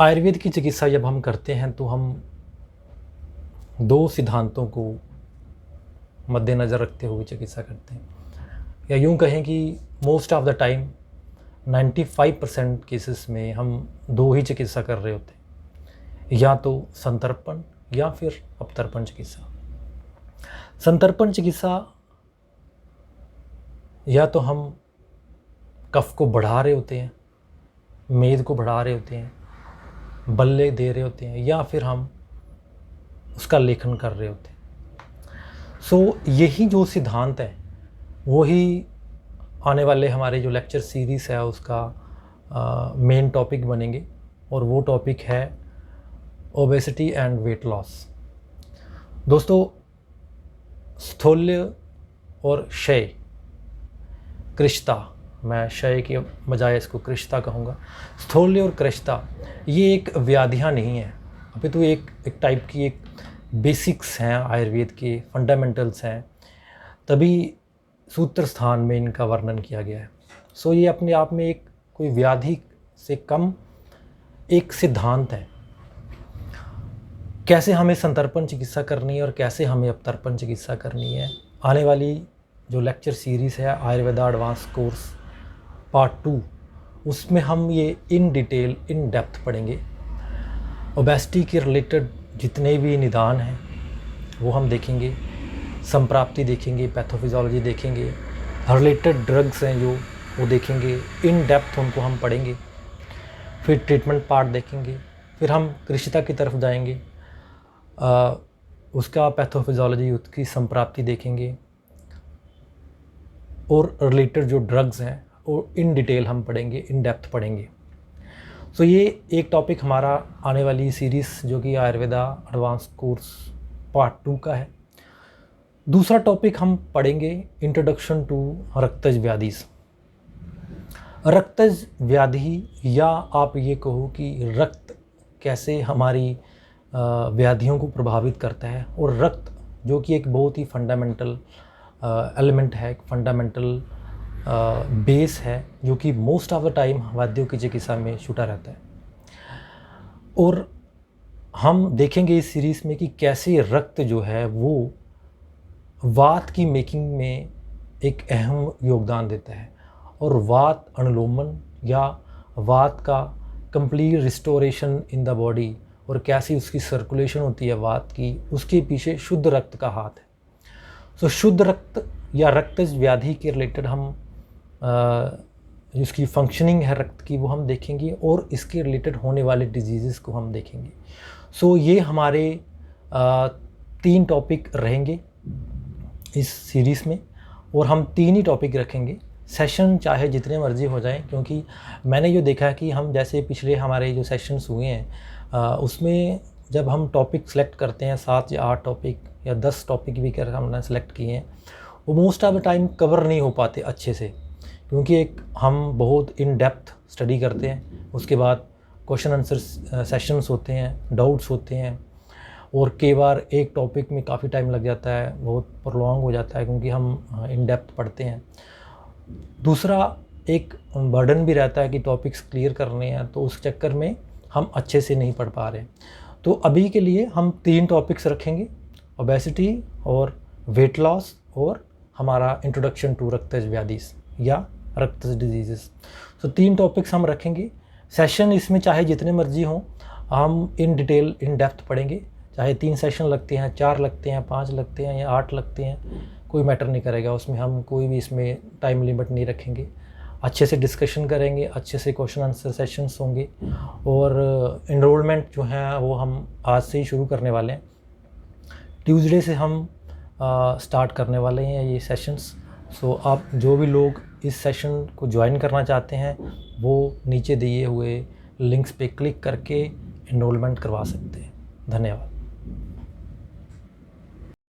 आयुर्वेद की चिकित्सा जब हम करते हैं तो हम दो सिद्धांतों को मद्देनज़र रखते हुए चिकित्सा करते हैं, या यूँ कहें कि most of the time 95% cases में हम दो ही चिकित्सा कर रहे होते हैं, या तो संतर्पण या फिर अपतर्पण चिकित्सा। संतर्पण चिकित्सा या तो हम कफ को बढ़ा रहे होते हैं, मेद को बढ़ा रहे होते हैं, बल्ले दे रहे होते हैं, या फिर हम उसका लेखन कर रहे होते हैं। सो यही जो सिद्धांत है वही आने वाले हमारे जो लेक्चर सीरीज़ है उसका मेन टॉपिक बनेंगे, और वो टॉपिक है ओबेसिटी एंड वेट लॉस। दोस्तों, स्थूल्य और क्षय, कृशता, मैं क्षय के बजाय इसको कृशता कहूँगा। स्थूल्य और कृशता ये एक व्याधियाँ नहीं है, अभी तो एक टाइप की एक बेसिक्स हैं, आयुर्वेद के फंडामेंटल्स हैं, तभी सूत्र स्थान में इनका वर्णन किया गया है। सो ये अपने आप में एक कोई व्याधि से कम एक सिद्धांत है। कैसे हमें संतर्पण चिकित्सा करनी है और कैसे हमें अपतर्पण चिकित्सा करनी है, आने वाली जो लेक्चर सीरीज़ है आयुर्वेदा एडवांस कोर्स पार्ट 2, उसमें हम ये इन डिटेल इन डेप्थ पढ़ेंगे। ओबेसिटी के रिलेटेड जितने भी निदान हैं वो हम देखेंगे, संप्राप्ति देखेंगे, पैथोफिजियोलॉजी देखेंगे, रिलेटेड ड्रग्स हैं जो वो देखेंगे, इन डेप्थ उनको हम पढ़ेंगे। फिर ट्रीटमेंट पार्ट देखेंगे, फिर हम कृशिता की तरफ जाएंगे, उसका पैथोफिजियोलॉजी, उसकी संप्राप्ति देखेंगे, और रिलेटेड जो ड्रग्स हैं वो इन डिटेल हम पढ़ेंगे, इन डेप्थ पढ़ेंगे। सो ये एक टॉपिक हमारा आने वाली सीरीज़ जो कि आयुर्वेदा एडवांस कोर्स पार्ट 2 का है। दूसरा टॉपिक हम पढ़ेंगे इंट्रोडक्शन टू रक्तज व्याधिस। रक्तज व्याधि, या आप ये कहो कि रक्त कैसे हमारी व्याधियों को प्रभावित करता है, और रक्त जो कि एक बहुत ही फंडामेंटल एलिमेंट है, एक फंडामेंटल बेस है जो कि मोस्ट ऑफ द टाइम वाद्यों की चिकित्सा में छूटा रहता है। और हम देखेंगे इस सीरीज़ में कि कैसे रक्त जो है वो वात की मेकिंग में एक अहम योगदान देता है, और वात अनुलोमन या वात का complete restoration in the body, और कैसी उसकी सर्कुलेशन होती है वात की, उसके पीछे शुद्ध रक्त का हाथ है। सो शुद्ध रक्त या रक्तज व्याधि के रिलेटेड हम जिसकी फंक्शनिंग है रक्त की वो हम देखेंगे, और इसके रिलेटेड होने वाले डिजीज़ को हम देखेंगे। सो ये हमारे 3 टॉपिक रहेंगे इस सीरीज़ में, और हम 3 ही टॉपिक रखेंगे। सेशन चाहे जितने मर्जी हो जाएं, क्योंकि मैंने जो देखा है कि हम जैसे पिछले हमारे जो सेशंस हुए हैं उसमें जब हम टॉपिक सेलेक्ट करते हैं 7 या 8 टॉपिक या 10 टॉपिक भी कर हमने सेलेक्ट किए हैं, वो most of the time cover नहीं हो पाते अच्छे से, क्योंकि एक हम बहुत इन डेप्थ स्टडी करते हैं, उसके बाद क्वेश्चन आंसर सेशंस होते हैं, डाउट्स होते हैं, और कई बार एक टॉपिक में काफ़ी टाइम लग जाता है, बहुत प्रोलॉन्ग हो जाता है क्योंकि हम इन डेप्थ पढ़ते हैं। दूसरा एक बर्डन भी रहता है कि टॉपिक्स क्लियर करने हैं, तो उस चक्कर में हम अच्छे से नहीं पढ़ पा रहे। तो अभी के लिए हम 3 टॉपिक्स रखेंगे, ओबेसिटी और वेट लॉस, और हमारा इंट्रोडक्शन टू रक्तज व्याधिस या रक्तज डिजीज़। तो 3 टॉपिक्स हम रखेंगे। सेशन इसमें चाहे जितने मर्जी हों, हम इन डिटेल इन डेप्थ पढ़ेंगे, चाहे 3 सेशन लगते हैं, 4 लगते हैं, 5 लगते हैं या 8 लगते हैं, कोई मैटर नहीं करेगा उसमें। हम कोई भी इसमें टाइम लिमिट नहीं रखेंगे, अच्छे से डिस्कशन करेंगे, अच्छे से क्वेश्चन आंसर सेशंस होंगे, और इनरोलमेंट जो है वो हम आज से ही शुरू करने वाले हैं। ट्यूसडे से हम स्टार्ट करने वाले हैं ये सेशंस। सो आप जो भी लोग इस सेशन को ज्वाइन करना चाहते हैं वो नीचे दिए हुए लिंक्स पे क्लिक करके इनरोलमेंट करवा सकते हैं। धन्यवाद।